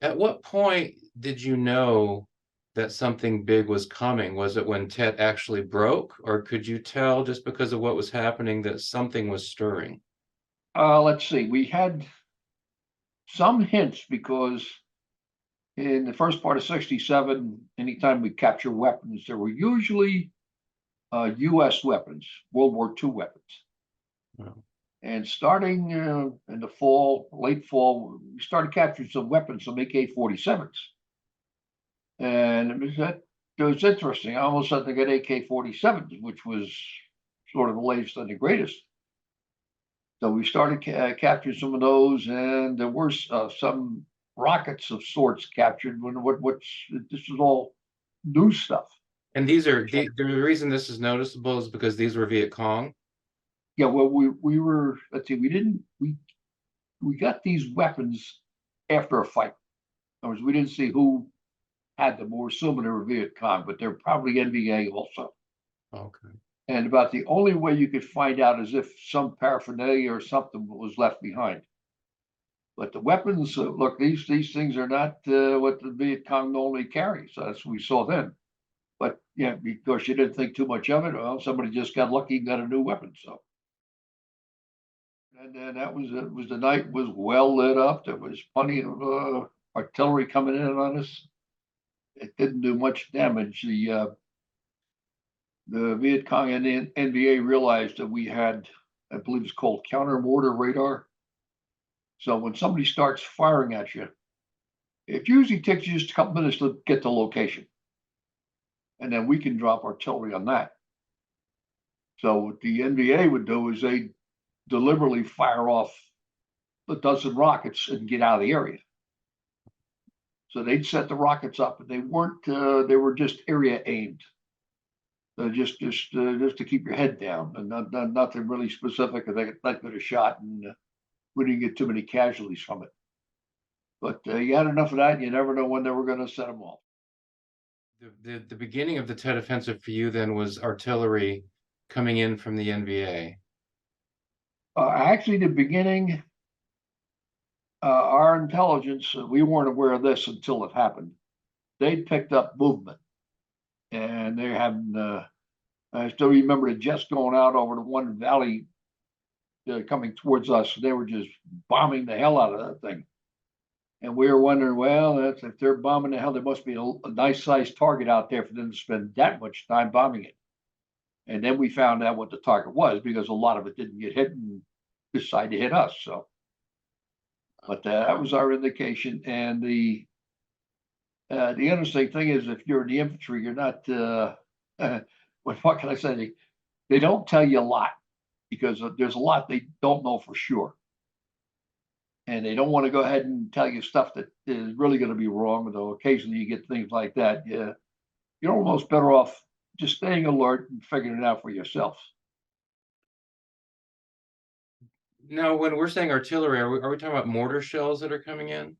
At what point did you know that something big was coming? Was it when Tet actually broke, or could you tell just because of what was happening that something was stirring? Let's see. We had some hints because in the first part of '67, anytime we capture weapons, there were usually U.S. weapons, World War II weapons. Oh, And starting in the fall, late fall, we started capturing some weapons, some AK-47s. And it was interesting. I almost had to get AK-47s, which was sort of the latest and the greatest. So we started capturing some of those, and there were some rockets of sorts captured. What's this was all new stuff. and the reason this is noticeable is because these were Viet Cong. Yeah, well, we were, let's see, we got these weapons after a fight. In other words, we didn't see who had them. We're assuming they were Viet Cong, but they're probably NVA also. Okay. And about the only way you could find out is if some paraphernalia or something was left behind. But the weapons, look, these things are not what the Viet Cong normally carry. So that's what we saw then. But yeah, because you didn't think too much of it, well, somebody just got lucky and got a new weapon. So, and then that was it. Was the night was well lit up. There was plenty of artillery coming in on us. It didn't do much damage. The Viet Cong and the NVA realized that we had, I believe it's called counter mortar radar. So when somebody starts firing at you, it usually takes you just a couple minutes to get the location. And then we can drop artillery on that. So what the NVA would do is they deliberately fire off a dozen rockets and get out of the area. So they'd set the rockets up, and they weren't. They were just area aimed. Just to keep your head down, and nothing really specific. They got that good a shot, and we didn't get too many casualties from it. But you had enough of that, and you never know when they were going to set them off. The beginning of the Tet Offensive for you then was artillery coming in from the NVA. Actually, the beginning, our intelligence, we weren't aware of this until it happened. They'd picked up movement, and they're having. I still remember the jets going out over the one valley coming towards us. They were just bombing the hell out of that thing. And we were wondering, well, if they're bombing the hell, there must be a nice sized target out there for them to spend that much time bombing it. And then we found out what the target was because a lot of it didn't get hit and decided to hit us. So, but that was our indication. And the interesting thing is, if you're in the infantry, you're not. What can I say? They don't tell you a lot because there's a lot they don't know for sure. And they don't want to go ahead and tell you stuff that is really going to be wrong. Though occasionally you get things like that. Yeah, you're almost better off just staying alert and figuring it out for yourself. Now, when we're saying artillery, are we talking about mortar shells that are coming in?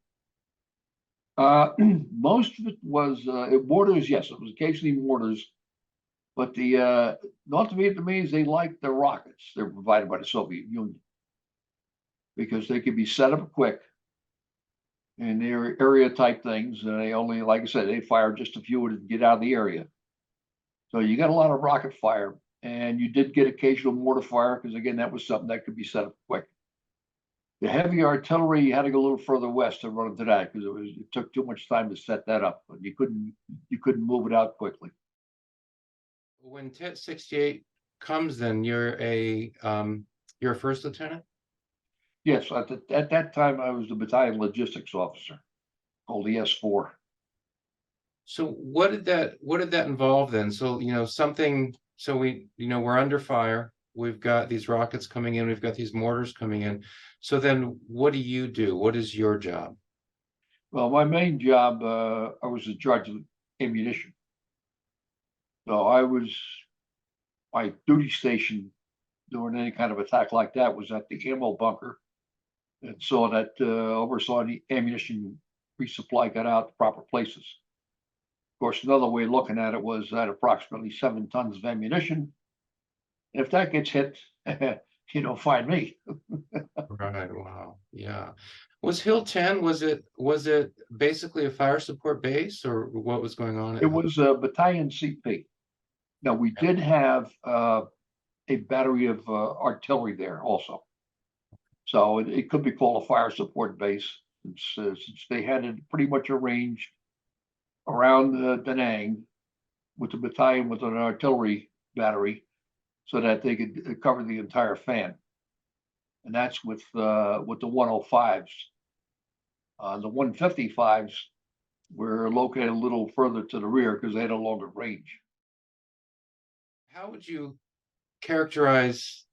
Most of it was mortars. Yes, it was occasionally mortars. But North Vietnamese, they liked the rockets. They're provided by the Soviet Union because they could be set up quick and they're area type things. And they only, like I said, they fire just a few to get out of the area. So you got a lot of rocket fire, and you did get occasional mortar fire because again, that was something that could be set up quick. The heavy artillery, you had to go a little further west to run into that because it took too much time to set that up, and you couldn't move it out quickly. When Tet 68 comes, then you're a first lieutenant? Yes, at that time I was the battalion logistics officer, called the S4. So what did that involve then? So, we're under fire. We've got these rockets coming in, we've got these mortars coming in. So then what do you do? What is your job? Well, my main job, I was in charge of ammunition. So my duty station during any kind of attack like that was at the ammo bunker and saw that oversaw the ammunition resupply got out to proper places. Of course, another way of looking at it was at approximately 7 tons of ammunition. If that gets hit, you don't find me. Right, wow, yeah. Was Hill 10, was it basically a fire support base, or what was going on at It Hill? was a battalion CP. Now, we did have a battery of artillery there also. So it could be called a fire support base since they had it pretty much arranged around Da Nang with the battalion with an artillery battery so that they could cover the entire fan. And that's with the 105s. The 155s were located a little further to the rear because they had a longer range. How would you characterize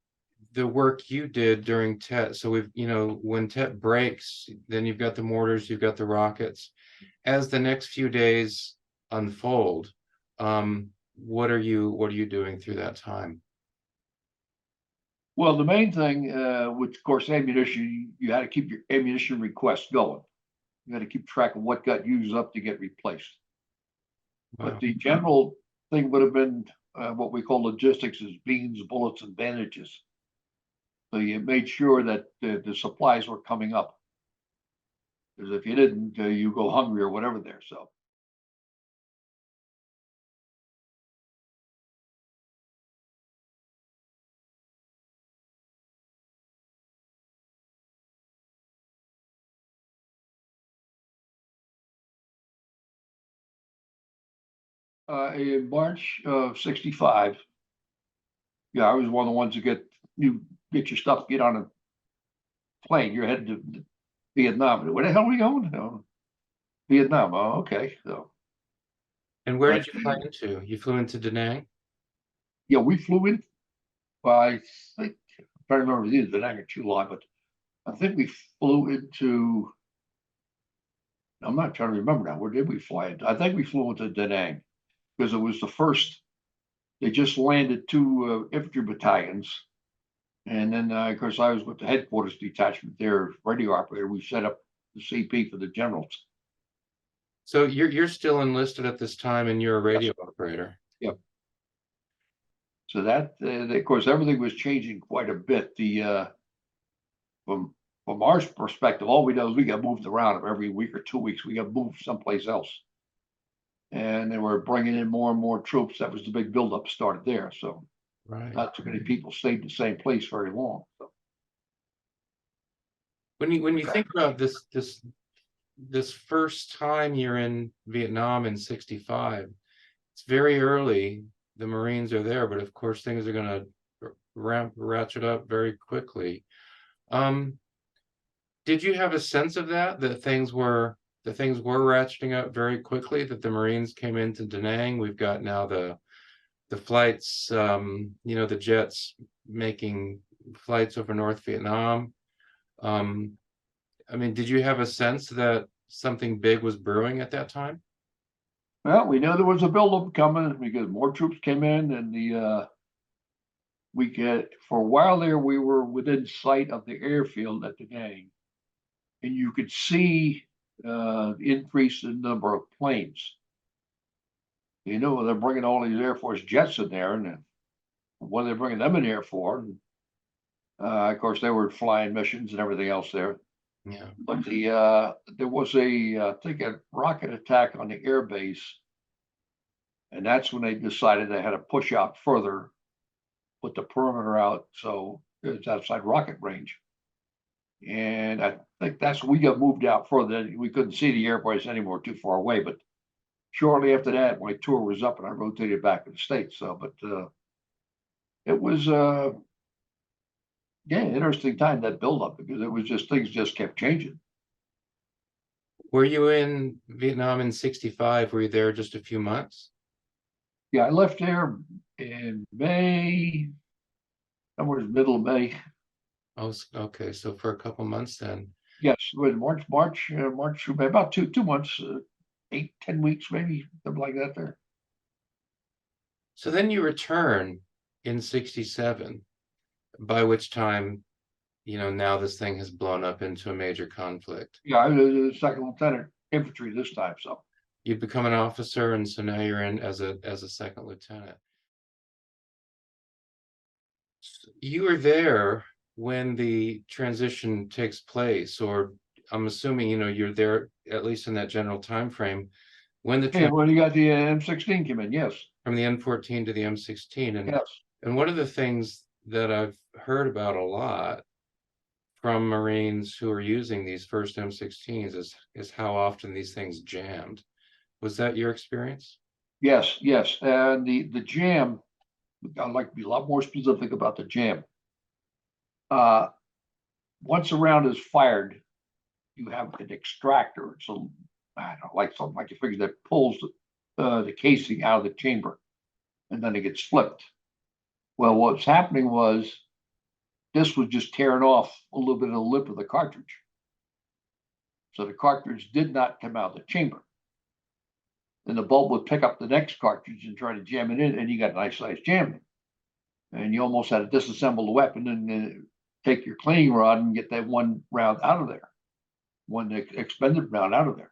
the work you did during TET? So when TET breaks, then you've got the mortars, you've got the rockets. As the next few days unfold, what are you doing through that time? Well, the main thing, which of course ammunition, you had to keep your ammunition requests going. You had to keep track of what got used up to get replaced. But Wow. the general thing would have been what we call logistics is beans, bullets, and bandages. So you made sure that the supplies were coming up. Because if you didn't, you go hungry or whatever there. So in March of '65, yeah, I was one of the ones to get your stuff, get on a plane. You're headed to Vietnam. Where the hell are we going? Oh, Vietnam. Oh, okay. So, And where but did you fly into? You flew into Da Nang? yeah, we flew in. Well, I think I'm trying to remember either the Nang or Chulai, but I think we flew into. I'm not trying to remember now. Where did we fly into? I think we flew into Da Nang because it was the first. They just landed two infantry battalions, and then of course I was with the headquarters detachment there, radio operator. We set up the CP for the generals. So you're still enlisted at this time, and you're a Yes. radio operator. Yep. So that, of course, everything was changing quite a bit. From our perspective, all we know is we got moved around every week or 2 weeks. We got moved someplace else, and they were bringing in more and more troops. That was the big buildup started there. So Right. not too many people stayed in the same place very long. So. When you think about this first time you're in Vietnam in '65, it's very early. The Marines are there, but of course things are going to ratchet up very quickly. Um, did you have a sense of that things were ratcheting up very quickly, that the Marines came into Da Nang? We've got now the flights, the jets making flights over North Vietnam. Um, I mean, did you have a sense that something big was brewing at that time? Well, we knew there was a buildup coming because more troops came in, and we get for a while there. We were within sight of the airfield at the gang, and you could see the increase in number of planes. You know, they're bringing all these Air Force jets in there, and what are they bringing them in here for? And, of course, they were flying missions and everything else there. Yeah. But there was I think a rocket attack on the air base, and that's when they decided they had to push out further, put the perimeter out so it's outside rocket range. And I think that's when we got moved out further. We couldn't see the air base anymore, too far away. But shortly after that, my tour was up, and I rotated back to the States. So, but it was yeah, interesting time, that buildup, because it was just things just kept changing. Were you in Vietnam in '65? Were you there just a few months? Yeah, I left there in May, somewhere in the middle of May. Oh, okay. So for a couple months then. Yes, with March, about 2 months, 8, 10 weeks, maybe something like that there. So then you return in '67, by which time, now this thing has blown up into a major conflict. Yeah, I was a second lieutenant infantry this time. So You've become an officer, and so now you're in as a second lieutenant. You were there when the transition takes place, or I'm assuming, you're there at least in that general time frame, when the Hey, when you got the M16 come in, yes, from the M14 to the M16, yes. and one of the things that I've heard about a lot from Marines who are using these first M16s is how often these things jammed. Was that your experience? Yes, yes, and the jam, I'd like to be a lot more specific about the jam. Uh, once a round is fired, you have an extractor. So I don't know, like something like a figure that pulls the casing out of the chamber, and then it gets flipped. Well, what's happening was this was just tearing off a little bit of the lip of the cartridge. So the cartridge did not come out of the chamber. Then the bolt would pick up the next cartridge and try to jam it in, and you got a nice size jam. And you almost had to disassemble the weapon and take your cleaning rod and get that one round out of there, one expended round out of there.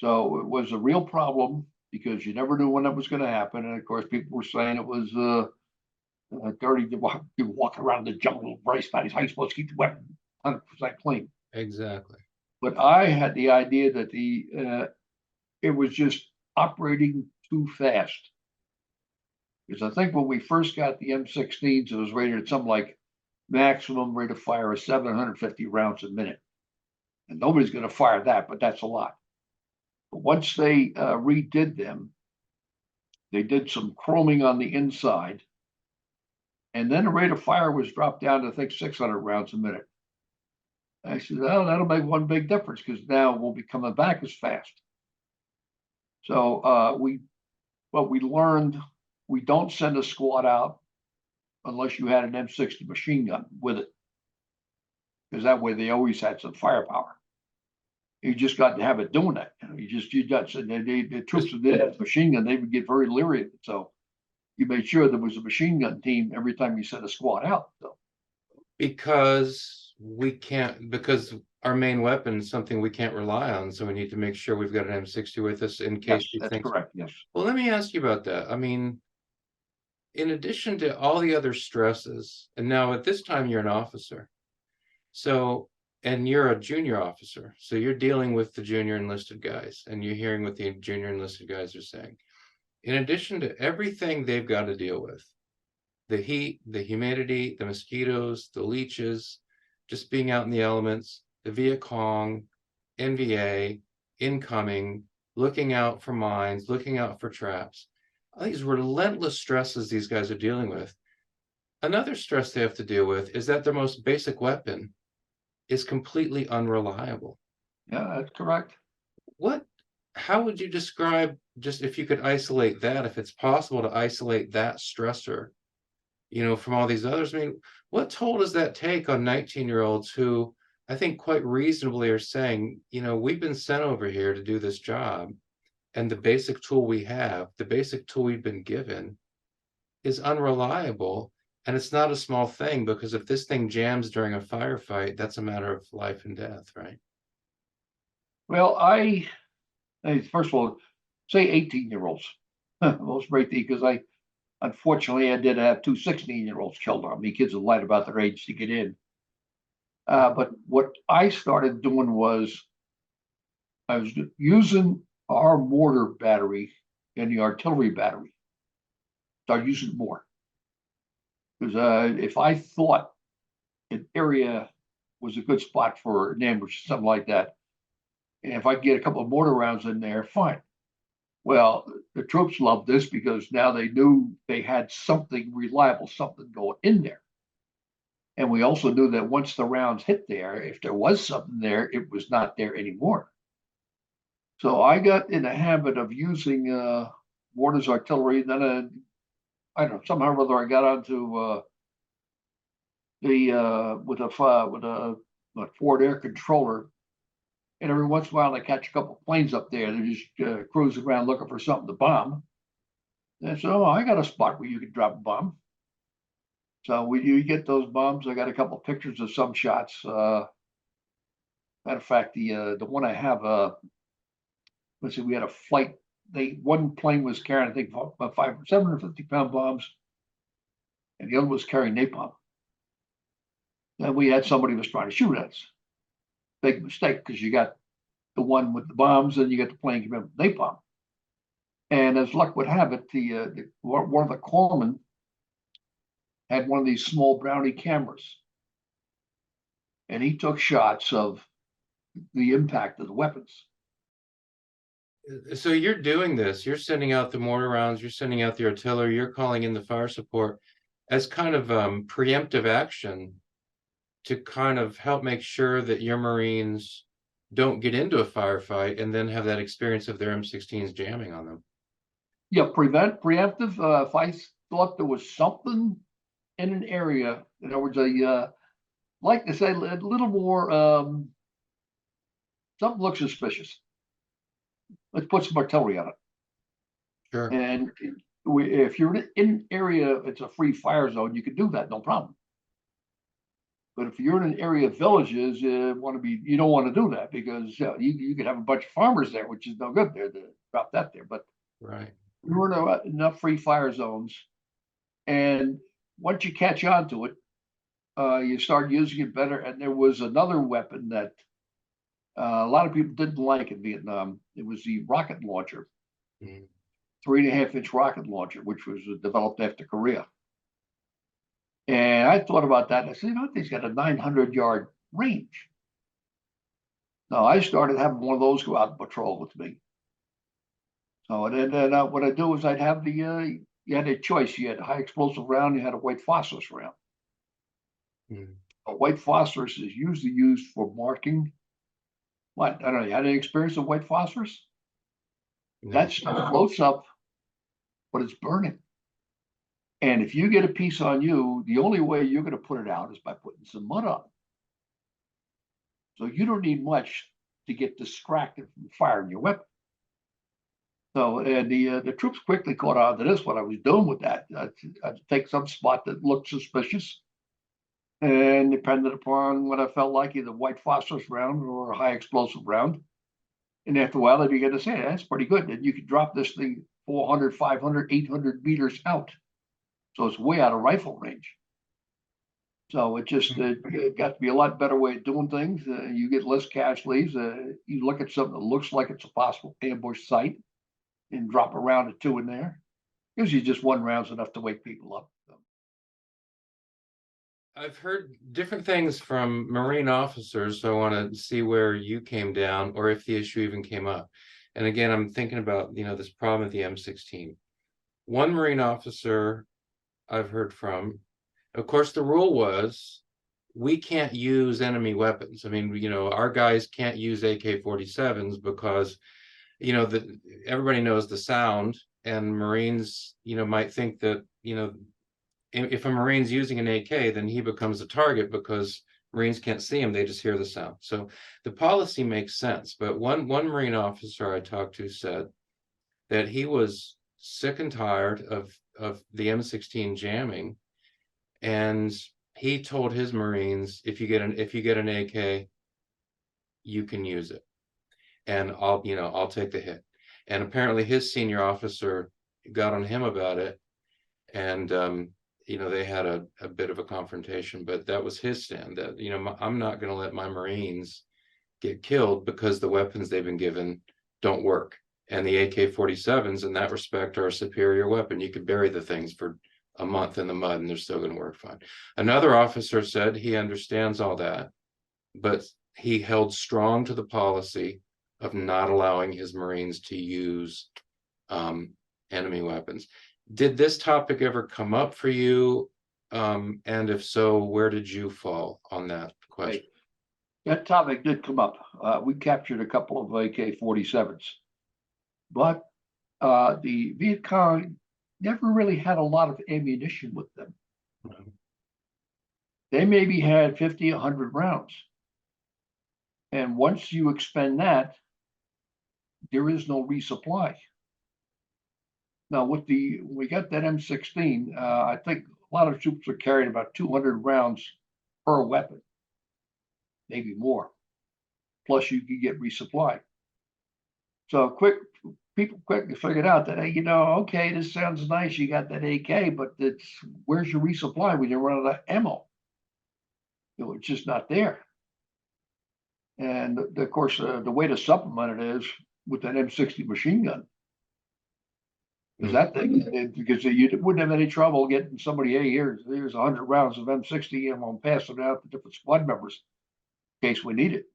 So it was a real problem because you never knew when that was going to happen. And of course, people were saying it was dirty to walk around the jungle of rice paddies. How are you supposed to keep the weapon 100% clean? Exactly. But I had the idea that it was just operating too fast. Because I think when we first got the M16s, it was rated at something like maximum rate of fire of 750 rounds a minute. And nobody's going to fire that, but that's a lot. But once they redid them, they did some chroming on the inside. And then the rate of fire was dropped down to, I think, 600 rounds a minute. I said, oh, that'll make one big difference because now we'll be coming back as fast. So we learned, we don't send a squad out unless you had an M60 machine gun with it, because that way they always had some firepower. You just got to have it doing that. You got the troops that did have a machine gun, they would get very leery of it. So you made sure there was a machine gun team every time you sent a squad out. So because our main weapon is something we can't rely on, so we need to make sure we've got an M60 with us in case yes, she that's thinks. correct. Yes. Well, let me ask you about that. I mean, in addition to all the other stresses, and now at this time you're an officer, so, and you're a junior officer, so you're dealing with the junior enlisted guys, and you're hearing what the junior enlisted guys are saying. In addition to everything they've got to deal with, the heat, the humidity, the mosquitoes, the leeches, just being out in the elements, the Viet Cong, NVA, incoming, looking out for mines, looking out for traps. All these relentless stresses these guys are dealing with. Another stress they have to deal with is that their most basic weapon is completely unreliable. Yeah, that's correct. How would you describe, just if you could isolate that, if it's possible to isolate that stressor, from all these others? I mean, what toll does that take on 19-year-olds who I think quite reasonably are saying, we've been sent over here to do this job, and the basic tool we've been given is unreliable. And it's not a small thing, because if this thing jams during a firefight, that's a matter of life and death, right? Well, first of all, say 18-year-olds. Most break because unfortunately, I did have two 16-year-olds killed on me. Kids are light about their age to get in. But what I started doing was I was using our mortar battery and the artillery battery. Start using it more. Because if I thought an area was a good spot for an ambush, something like that, and if I could get a couple of mortar rounds in there, fine. Well, the troops loved this because now they knew they had something reliable, something going in there. And we also knew that once the rounds hit there, if there was something there, it was not there anymore. So I got in the habit of using mortars, artillery. Then I don't know, somehow or other I got onto with a Ford air controller. And every once in a while, they catch a couple of planes up there. They're just cruising around looking for something to bomb. And so I got a spot where you can drop a bomb. So when you get those bombs, I got a couple of pictures of some shots. Matter of fact, the one I have, let's see, we had a flight. One plane was carrying, I think, 750-pound bombs, and the other was carrying napalm. Then we had somebody who was trying to shoot at us. Big mistake, because you got the one with the bombs and you got the plane coming with napalm. And as luck would have it, one of the corpsmen had one of these small brownie cameras, and he took shots of the impact of the weapons. So you're doing this, you're sending out the mortar rounds, you're sending out the artillery, you're calling in the fire support as kind of preemptive action to kind of help make sure that your Marines don't get into a firefight and then have that experience of their M16s jamming on them. Yeah, preemptive. If I thought there was something in an area, in other words, like to say a little more, something looks suspicious. Let's put some artillery on it. Sure. And if you're in an area, it's a free fire zone, you can do that, no problem. But if you're in an area of villages, you don't want to do that, because you could have a bunch of farmers there, which is no good there to drop that there. But Right. we're in enough free fire zones, and once you catch on to it, you start using it better. And there was another weapon that a lot of people didn't like in Vietnam. It was the rocket launcher, 3.5-inch rocket launcher, which was developed after Korea. And I thought about that. And I said, he's got a 900-yard range. No, I started having one of those go out and patrol with me. So and then what I do is I'd have you had a choice. You had a high explosive round, you had a white phosphorus round. A white phosphorus is usually used for marking. What? I don't know. You had any experience with white phosphorus? No. That stuff floats up, but it's burning. And if you get a piece on you, the only way you're going to put it out is by putting some mud on it. So you don't need much to get distracted from firing your weapon. So and the troops quickly caught on to this. What I was doing with that, I'd take some spot that looked suspicious, and depended upon what I felt like, either white phosphorus round or a high explosive round. And after a while, they began to say, that's pretty good. And you could drop this thing 400, 500, 800 meters out. So it's way out of rifle range. So it got to be a lot better way of doing things. You get less casualties. You look at something that looks like it's a possible ambush site and drop a round or two in there. Usually just one round's enough to wake people up. I've heard different things from Marine officers, so I want to see where you came down or if the issue even came up. And again, I'm thinking about, this problem with the M16. One Marine officer I've heard from, of course, the rule was we can't use enemy weapons. I mean, our guys can't use AK-47s because, everybody knows the sound, and Marines, might think that, if a Marine's using an AK, then he becomes a target because Marines can't see him, they just hear the sound. So the policy makes sense. But one Marine officer I talked to said that he was sick and tired of the M16 jamming, and he told his Marines, if you get an AK, you can use it, and I'll take the hit. And apparently his senior officer got on him about it, and they had a bit of a confrontation, but that was his stand, that, I'm not going to let my Marines get killed because the weapons they've been given don't work. And the AK-47s in that respect are a superior weapon. You could bury the things for a month in the mud and they're still going to work fine. Another officer said he understands all that, but he held strong to the policy of not allowing his Marines to use enemy weapons. Did this topic ever come up for you? And if so, where did you fall on that question? That topic did come up. We captured a couple of AK-47s, but the Viet Cong never really had a lot of ammunition with them. They maybe had 50, 100 rounds. And once you expend that, there is no resupply. Now, when we got that M16, I think a lot of troops were carrying about 200 rounds per weapon, maybe more. Plus, you could get resupply. So people quickly figured out that, hey, okay, this sounds nice. You got that AK, but where's your resupply when you run out of ammo? It's just not there. And of course, the way to supplement it is with an M60 machine gun. Because that thing, because you wouldn't have any trouble getting somebody, hey, here's 100 rounds of M60, and we'll pass it out to different squad members in case we need it.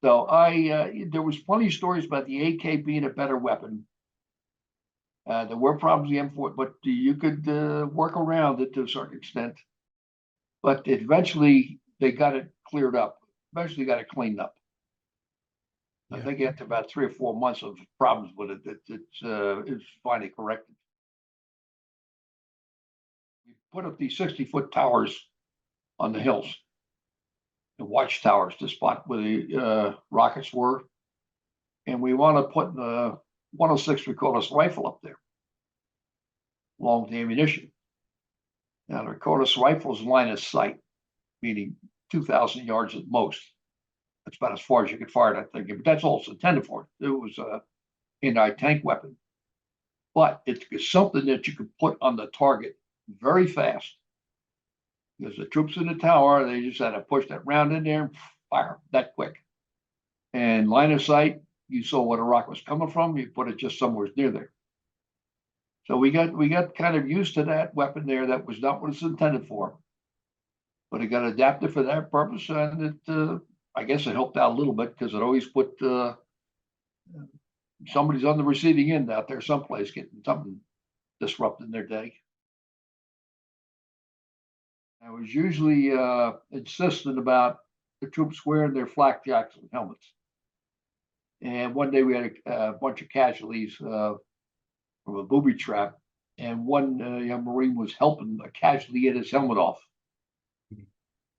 So there was plenty of stories about the AK being a better weapon. There were problems with the M4, but you could work around it to a certain extent. But eventually they got it cleared up. Eventually got it cleaned up. I think after about 3 or 4 months of problems with it, it's finally corrected. We put up these 60-foot towers on the hills, the watchtowers, the spot where the rockets were, and we want to put the 106 recordless rifle up there, along with the ammunition. Now, the recordless rifle's line of sight, meaning 2,000 yards at most. That's about as far as you could fire that thing, but that's also intended for it. It was an anti-tank weapon, but it's something that you could put on the target very fast. Because the troops in the tower, they just had to push that round in there and fire that quick. And line of sight, you saw where the rock was coming from. You put it just somewhere near there. So we got kind of used to that weapon there. That was not what it's intended for, but it got adapted for that purpose, and it. I guess it helped out a little bit because it always put somebody's on the receiving end out there someplace getting something disrupting their day. I was usually insistent about the troops wearing their flak jackets and helmets. And one day we had a bunch of casualties from a booby trap, and one young Marine was helping a casualty get his helmet off.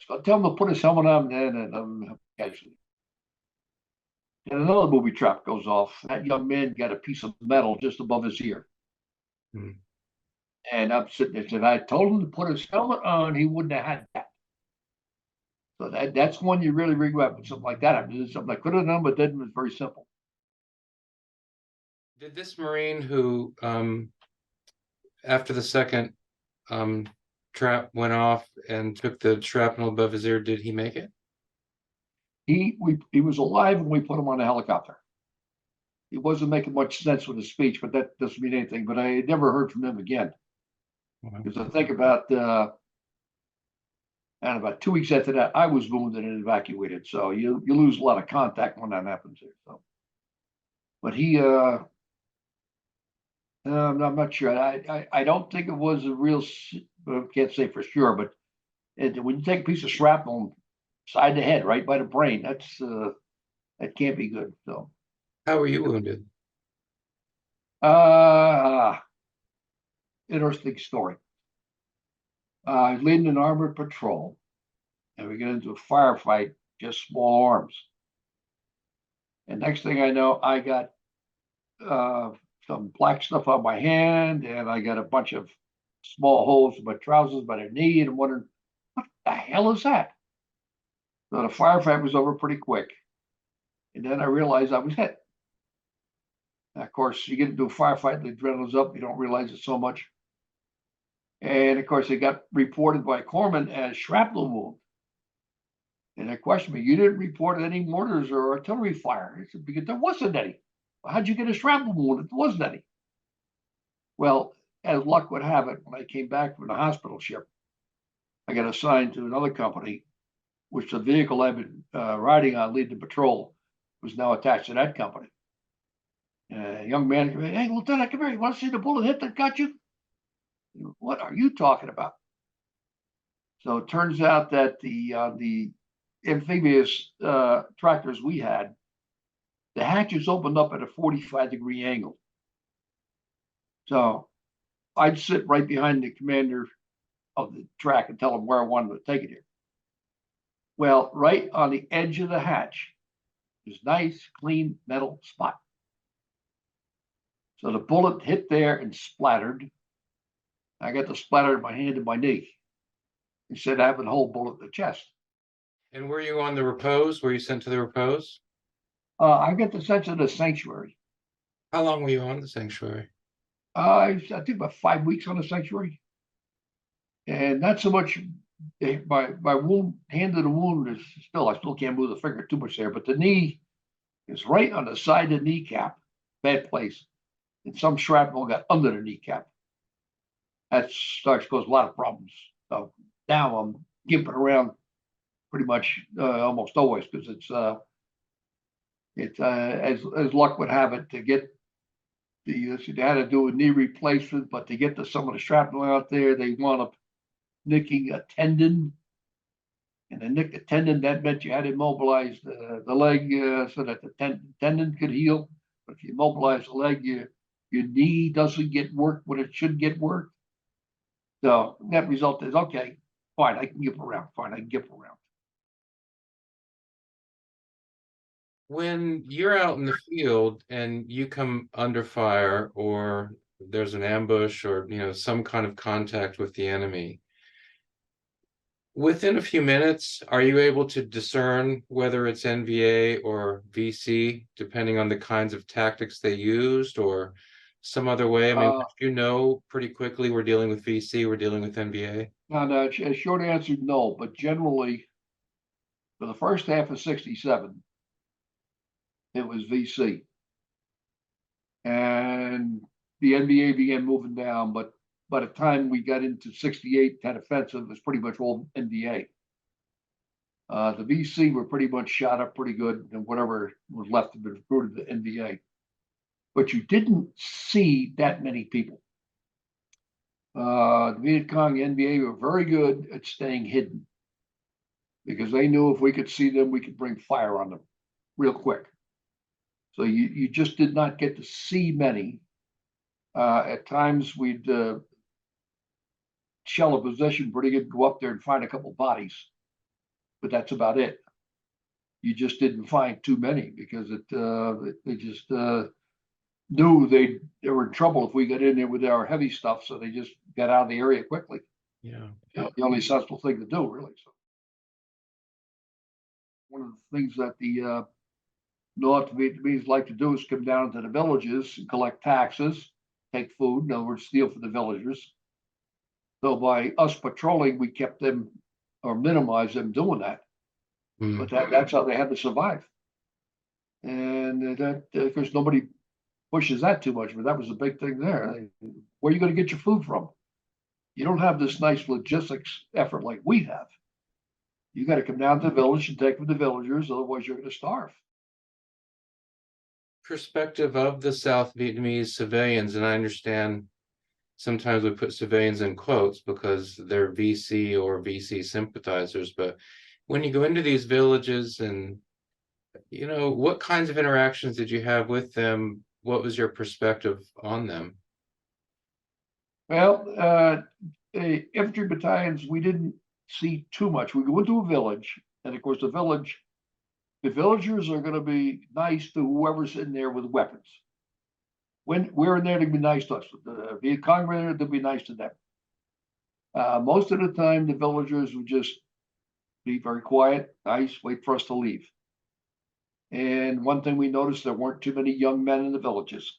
So I tell him to put his helmet on, and casualty. And another booby trap goes off. That young man got a piece of metal just above his ear. And I'm sitting there, and I told him to put his helmet on, he wouldn't have had that. So that's one you really regret when something like that happens. Something I could have done, but didn't. It was very simple. Did this Marine who, after the second trap went off and took the shrapnel above his ear, did he make it? He was alive when we put him on a helicopter. He wasn't making much sense with his speech, but that doesn't mean anything. But I never heard from him again. Because I think about and about 2 weeks after that, I was wounded and evacuated. So you lose a lot of contact when that happens here. So, but he I'm not sure. I don't think it was a real. Can't say for sure, but when you take a piece of shrapnel side the head, right by the brain, that can't be good. So, how were you wounded? Interesting story. I was leading an armored patrol, and we get into a firefight, just small arms. And next thing I know, I got some black stuff on my hand, and I got a bunch of small holes in my trousers by the knee, and I'm wondering, what the hell is that? So the firefight was over pretty quick. And then I realized I was hit. Now, of course, you get into a firefight, the adrenaline's up, you don't realize it so much. And of course, it got reported by a corpsman as shrapnel wound. And they questioned me, you didn't report any mortars or artillery fire. I said, because there wasn't any. How'd you get a shrapnel wound? There wasn't any. Well, as luck would have it, when I came back from the hospital ship, I got assigned to another company, which the vehicle I've been riding on, leading the patrol, was now attached to that company. A young man came in, hey, Lieutenant, come here. You want to see the bullet hit that got you? What are you talking about? So it turns out that the amphibious tractors we had, the hatches opened up at a 45-degree angle. So I'd sit right behind the commander of the track and tell him where I wanted to take it here. Well, right on the edge of the hatch, there's nice, clean metal spot. So the bullet hit there and splattered. I got the splatter in my hand and my knee. Instead of having a whole bullet in the chest. And were you on the repose? Were you sent to the repose? I got the sense of the sanctuary. How long were you on the sanctuary? I think about 5 weeks on the sanctuary. And not so much my wound, hand of the wound is still, I still can't move the finger too much there, but the knee is right on the side of the kneecap, bad place. And some shrapnel got under the kneecap. That starts to cause a lot of problems. So now I'm gimping around pretty much almost always because it's as luck would have it to get they had to do a knee replacement, but to get some of the shrapnel out there, they wound up nicking a tendon. And to nick the tendon, that meant you had to immobilize the leg so that the tendon could heal. But if you immobilize the leg, your knee doesn't get worked when it should get worked. So net result is okay, fine, I can gimp around. Fine, I can gimp around. When you're out in the field and you come under fire, or there's an ambush, or some kind of contact with the enemy, within a few minutes, are you able to discern whether it's NVA or VC, depending on the kinds of tactics they used, or some other way? I mean, pretty quickly we're dealing with VC, we're dealing with NVA? Now, a short answer, no, but generally, for the first half of 67, it was VC. And the NBA began moving down, but by the time we got into 68, 10 offensive, it was pretty much all NBA. The VC were pretty much shot up pretty good, and whatever was left of it recruited the NBA. But you didn't see that many people. The Viet Cong NBA were very good at staying hidden because they knew if we could see them, we could bring fire on them real quick. So you just did not get to see many. At times we'd shell a position pretty good, go up there and find a couple bodies, but that's about it. You just didn't find too many because they just knew they were in trouble if we got in there with our heavy stuff, so they just got out of the area quickly. Yeah. The only sensible thing to do, really. So one of the things that the North Vietnamese like to do is come down to the villages and collect taxes, take food, in other words, steal from the villagers. So by us patrolling, we kept them or minimized them doing that. But that's how they had to survive. And that, of course, nobody pushes that too much, but that was a big thing there. Where are you going to get your food from? You don't have this nice logistics effort like we have. You got to come down to the village and take from the villagers, otherwise you're going to starve. Perspective of the South Vietnamese civilians, and I understand sometimes we put civilians in quotes because they're VC or VC sympathizers, but when you go into these villages and what kinds of interactions did you have with them? What was your perspective on them? Well, infantry battalions, we didn't see too much. We go into a village, and of course the villagers are going to be nice to whoever's in there with weapons. When we're in there to be nice to us, the Viet Cong were there to be nice to them. Most of the time, the villagers would just be very quiet, nice, wait for us to leave. And one thing we noticed, there weren't too many young men in the villages.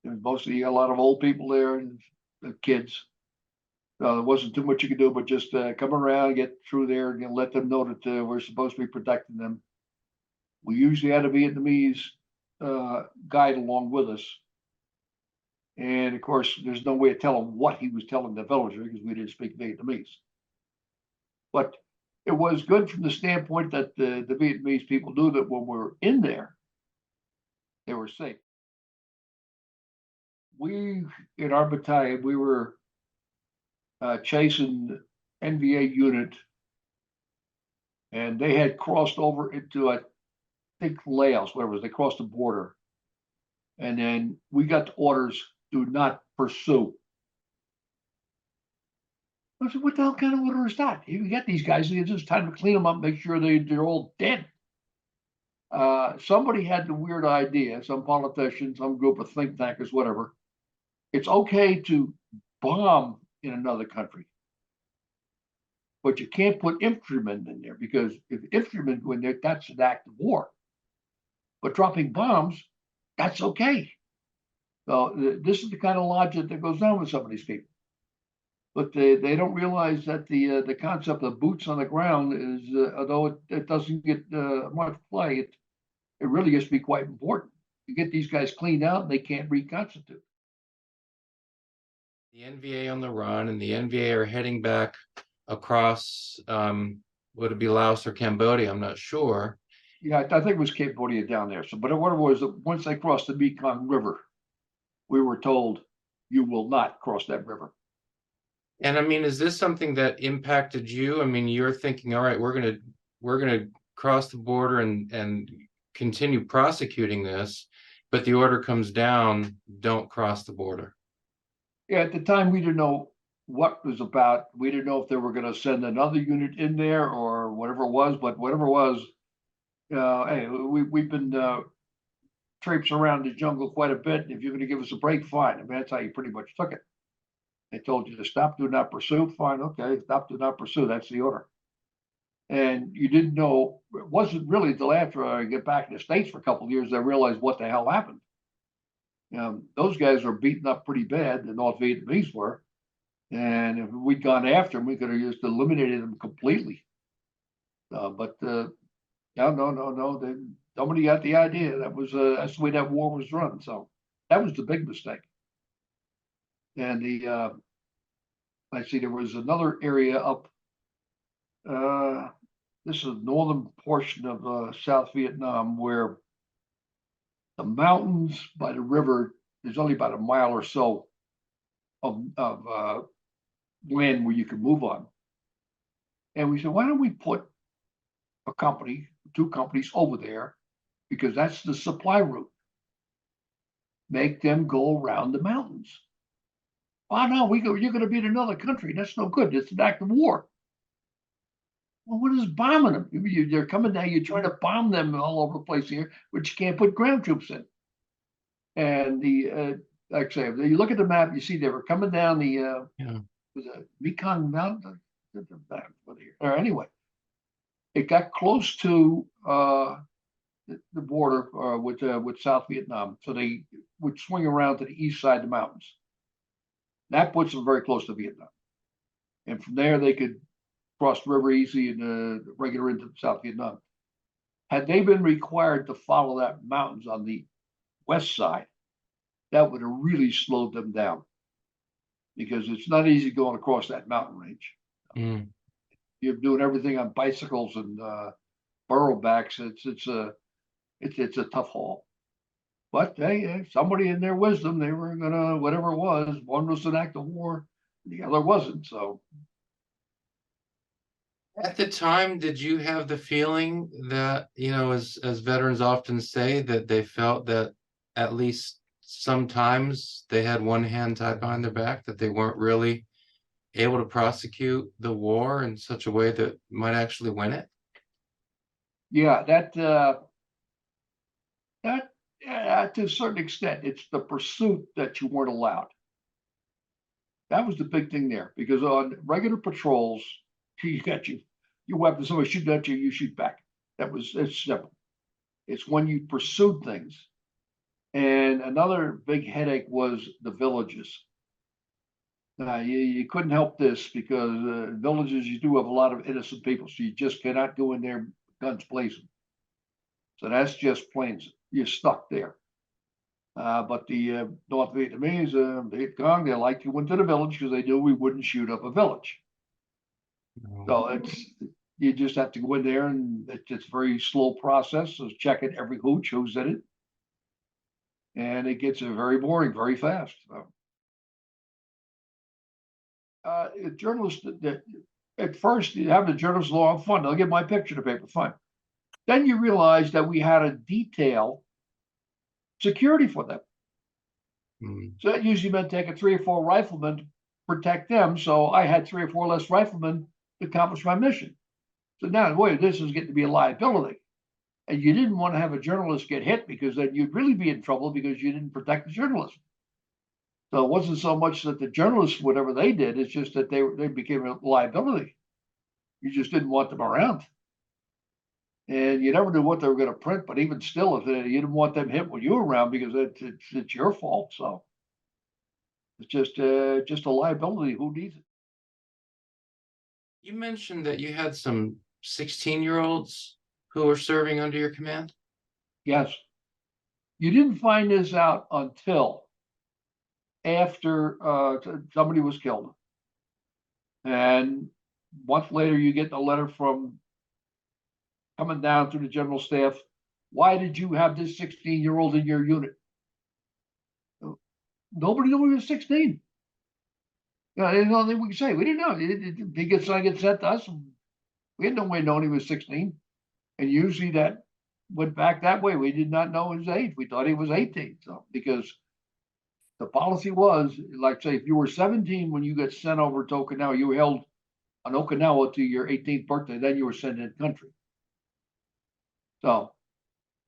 There was mostly a lot of old people there and kids. There wasn't too much you could do, but just come around, get through there, and let them know that we're supposed to be protecting them. We usually had a Vietnamese guide along with us. And of course, there's no way to tell him what he was telling the villager because we didn't speak Vietnamese. But it was good from the standpoint that the Vietnamese people knew that when we were in there, they were safe. We, in our battalion, we were chasing NVA unit, and they had crossed over into, I think, Laos, whatever it was. They crossed the border. And then we got the orders, do not pursue. I said, what the hell kind of order is that? You get these guys, it's just time to clean them up, make sure they're all dead. Somebody had the weird idea, some politician, some group of think tankers, whatever. It's okay to bomb in another country, but you can't put infantrymen in there because if infantrymen go in there, that's an act of war. But dropping bombs, that's okay. So this is the kind of logic that goes down with some of these people. But they don't realize that the concept of boots on the ground is, although it doesn't get much play, it really gets to be quite important. You get these guys cleaned out, they can't reconstitute. The NVA on the run, and the NVA are heading back across, would it be Laos or Cambodia? I'm not sure. Yeah, I think it was Cambodia down there. So, but what it was, once they crossed the Mekong River, we were told you will not cross that river. And I mean, is this something that impacted you? I mean, you're thinking, all right, we're gonna cross the border and continue prosecuting this, but the order comes down, don't cross the border. Yeah, at the time, we didn't know what it was about. We didn't know if they were going to send another unit in there or whatever it was, but whatever it was, hey, we've been traipsing around the jungle quite a bit. And if you're going to give us a break, fine. I mean, that's how you pretty much took it. They told you to stop, do not pursue. Fine, okay, stop, do not pursue. That's the order. And you didn't know, it wasn't really until after I get back in the States for a couple of years, I realized what the hell happened. Those guys were beaten up pretty bad, the North Vietnamese were. And if we'd gone after them, we could have just eliminated them completely. But no, nobody got the idea. That's the way that war was run. So that was the big mistake. And I see there was another area up. This is the northern portion of South Vietnam where the mountains by the river, there's only about a mile or so of land where you can move on. And we said, why don't we put a company, two companies over there, because that's the supply route. Make them go around the mountains. Oh no, you're going to be in another country. That's no good. It's an act of war. Well, what is bombing them? They're coming down. You're trying to bomb them all over the place here, but you can't put ground troops in. And like I say, if you look at the map, you see they were coming down the Mekong Mountain. Or anyway, it got close to the border with South Vietnam, so they would swing around to the east side of the mountains. That puts them very close to Vietnam, and from there they could cross the river easy and regular into South Vietnam. Had they been required to follow that mountains on the west side, that would have really slowed them down, because it's not easy going across that mountain range. Mm. You're doing everything on bicycles and burro backs. It's a tough haul. But hey, somebody in their wisdom, they were gonna, whatever it was, one was an act of war, the other wasn't. So At the time, did you have the feeling that, as veterans often say, that they felt that at least sometimes they had one hand tied behind their back, that they weren't really able to prosecute the war in such a way that might actually win it? yeah, that to a certain extent, it's the pursuit that you weren't allowed. That was the big thing there, because on regular patrols, you got your weapon, somebody shoot at you, you shoot back. It's simple. It's when you pursued things. And another big headache was the villages. You couldn't help this because villages, you do have a lot of innocent people, so you just cannot go in there guns blazing. So that's just plain, you're stuck there. But the North Vietnamese, Viet Cong, they liked you went to the village because they knew we wouldn't shoot up a village. So you just have to go in there, and it's a very slow process. So checking every hooch who's in it, and it gets very boring very fast. So, journalists that at first you have the journalists along fun. They'll get my picture to paper, fine. Then you realize that we had to detail security for them. Mm. So that usually meant taking 3 or 4 riflemen to protect them. So I had 3 or 4 less riflemen to accomplish my mission. So now, boy, this is getting to be a liability. And you didn't want to have a journalist get hit, because then you'd really be in trouble because you didn't protect the journalist. So it wasn't so much that the journalists, whatever they did, it's just that they became a liability. You just didn't want them around. And you never knew what they were going to print, but even still, if you didn't want them hit when you were around, because it's your fault. So it's just a liability. Who needs it? You mentioned that you had some 16-year-olds who were serving under your command. Yes. You didn't find this out until after somebody was killed. And a month later, you get a letter from coming down through the general staff. Why did you have this 16-year-old in your unit? Nobody knew he was 16. There's nothing we can say. We didn't know. He gets sent to us. We had no way knowing he was 16. And usually that went back that way. We did not know his age. We thought he was 18. So because the policy was, like say, if you were 17 when you got sent over to Okinawa, you were held on Okinawa to your 18th birthday, then you were sent in the country. So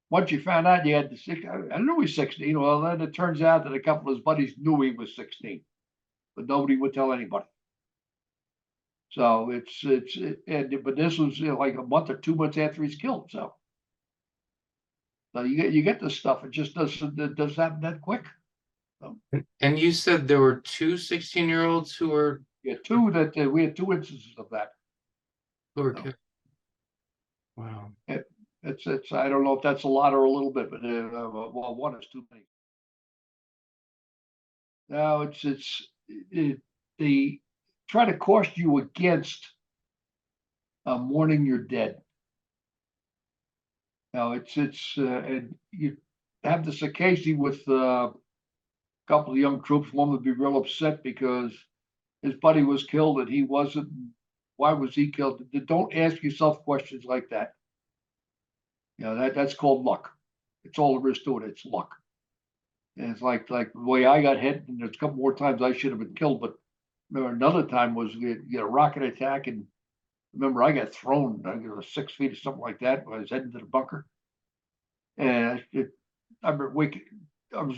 once you found out you had the six, I knew he was 16. Well, then it turns out that a couple of his buddies knew he was 16, but nobody would tell anybody. So but this was like a month or 2 months after he's killed. So you get this stuff. It just does happen that quick. So, And you said there were two 16-year-olds who were we had two instances of that. killed. Wow. It's I don't know if that's a lot or a little bit, but well, one is too many. No, they try to caution you against mourning your dead. Now and you have this occasionally with a couple of young troops. One would be real upset because his buddy was killed and he wasn't. Why was he killed? Don't ask yourself questions like that. That's called luck. It's all there is to it. It's luck. And it's like the way I got hit, and there's a couple more times I should have been killed, but remember another time was we had a rocket attack, and remember I got thrown, I was 6 feet or something like that when I was heading to the bunker. And I remember waking, I was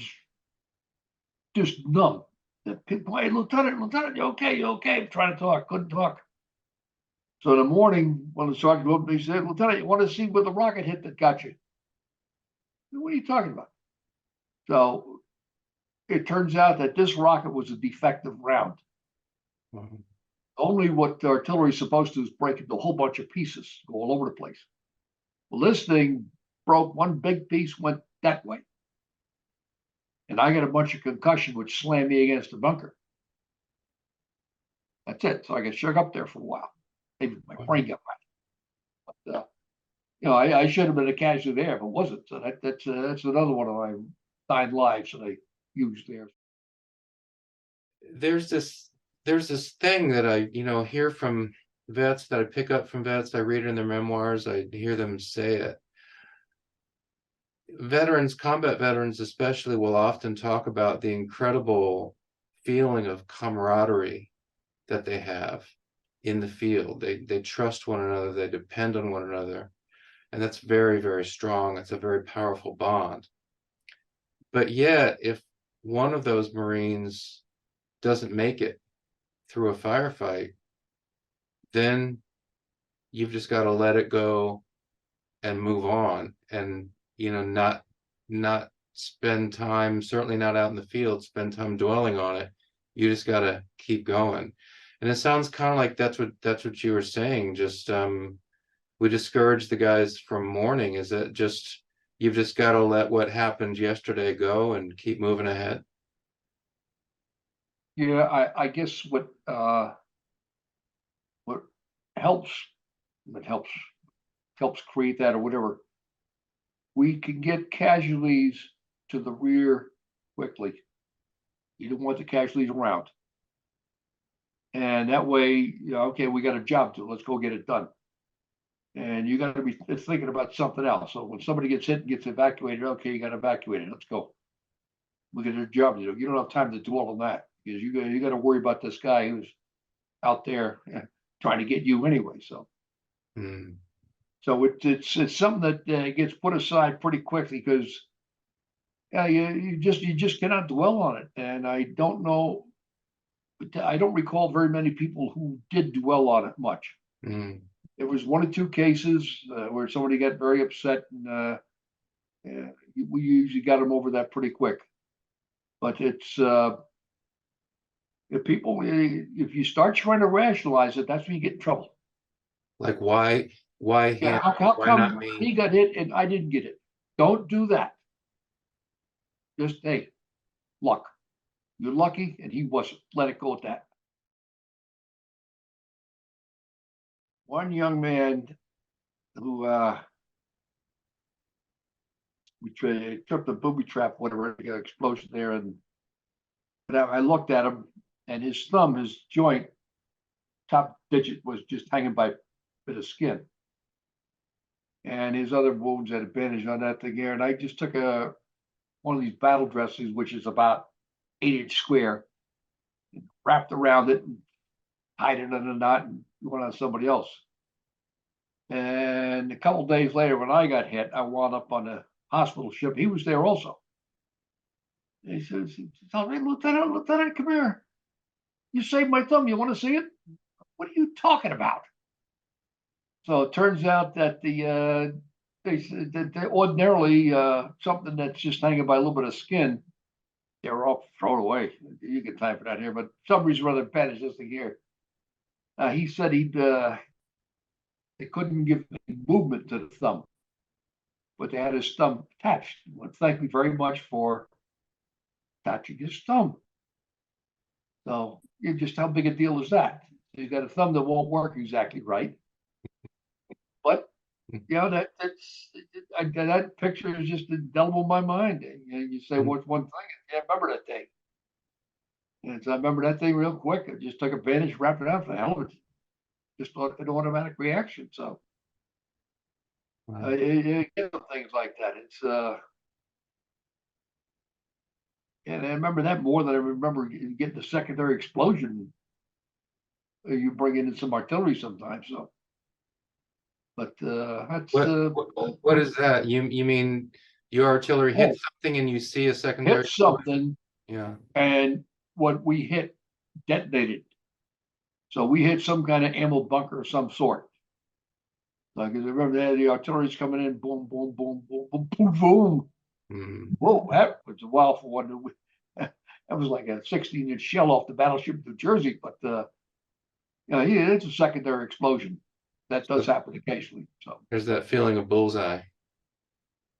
just numb. The people, hey, Lieutenant, you okay? You okay? I'm trying to talk, couldn't talk. So in the morning, when the sergeant opened me, he said, Lieutenant, you want to see where the rocket hit that got you? What are you talking about? So it turns out that this rocket was a defective round. Wow. Only what the artillery is supposed to do is break into a whole bunch of pieces, go all over the place. Well, this thing broke, one big piece went that way. And I got a bunch of concussion, which slammed me against the bunker. That's it. So I got shook up there for a while. Maybe my brain got wet. But, I should have been a casualty there if it wasn't. So that's another one of my 9 lives that I used there. There's this thing that I hear from vets, that I pick up from vets. I read it in their memoirs. I hear them say it. Combat veterans especially, will often talk about the incredible feeling of camaraderie that they have in the field. They trust one another, they depend on one another, and that's very, very strong. It's a very powerful bond. But yet, if one of those Marines doesn't make it through a firefight, then you've just got to let it go and move on, and not spend time, certainly not out in the field, spend time dwelling on it. You just got to keep going. And it sounds kind of like that's what you were saying. Just we discourage the guys from mourning. Is it just you've just got to let what happened yesterday go and keep moving ahead? Yeah, I guess what helps, what helps create that or whatever, we can get casualties to the rear quickly. You don't want the casualties around. And that way, okay, we got a job to do. Let's go get it done. And you got to be thinking about something else. So when somebody gets hit and gets evacuated, okay, you got evacuated. Let's go. We got a job to do. You don't have time to dwell on that because you got to worry about this guy who's out there trying to get you anyway. So, so it's something that gets put aside pretty quickly because you just cannot dwell on it. And I don't know. I don't recall very many people who did dwell on it much. There was 1 or 2 cases where somebody got very upset, and we usually got them over that pretty quick. But it's If people, if you start trying to rationalize it, that's when you get in trouble. Like why Yeah, him? how Why not come me? he got hit and I didn't get it? Don't do that. Just, hey, luck. You're lucky and he wasn't. Let it go at that. One young man who we tripped a booby trap, whatever, the explosion there, and but I looked at him and his thumb, his joint, top digit was just hanging by a bit of skin. And his other wounds had a bandage on that thing here. And I just took one of these battle dresses, which is about 8-inch square, and wrapped around it and tied it in a knot and went on somebody else. And a couple of days later, when I got hit, I wound up on a hospital ship. He was there also. And he says, "Hey, Lieutenant, come here. You saved my thumb. You want to see it?" "What are you talking about?" So it turns out that they ordinarily something that's just hanging by a little bit of skin, they were all thrown away. You get time for that here, but some reason or other, bad as this thing here. He said they couldn't give any movement to the thumb, but they had his thumb attached. Well, thank you very much for attaching his thumb. So just how big a deal is that? He's got a thumb that won't work exactly right, but that picture is just indelible in my mind. You say, what's one thing? Yeah, I remember that thing. And so I remember that thing real quick. I just took a bandage, wrapped it up for the hell of it. Just an automatic reaction. So Wow. things like that. It's and I remember that more than I remember getting the secondary explosion. You bring in some artillery sometimes. So, but that's What is that? You mean your artillery hits something and you see a secondary hit something, yeah. and what we hit detonated. So we hit some kind of ammo bunker of some sort. Like, I remember the artillery's coming in, boom, boom, boom, boom, boom, boom, boom. Mm. Whoa, that was a wild for one. That was like a 16-inch shell off the battleship New Jersey, but yeah, it's a secondary explosion. That does happen occasionally. So There's that feeling of bullseye.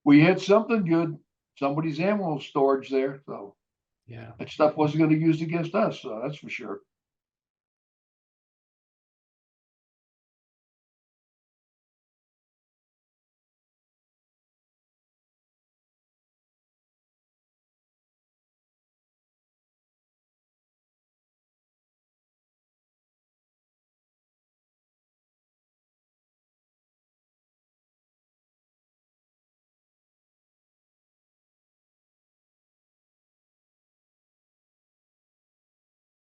we hit something good. Somebody's ammo storage there. So Yeah. that stuff wasn't going to be used against us. So that's for sure.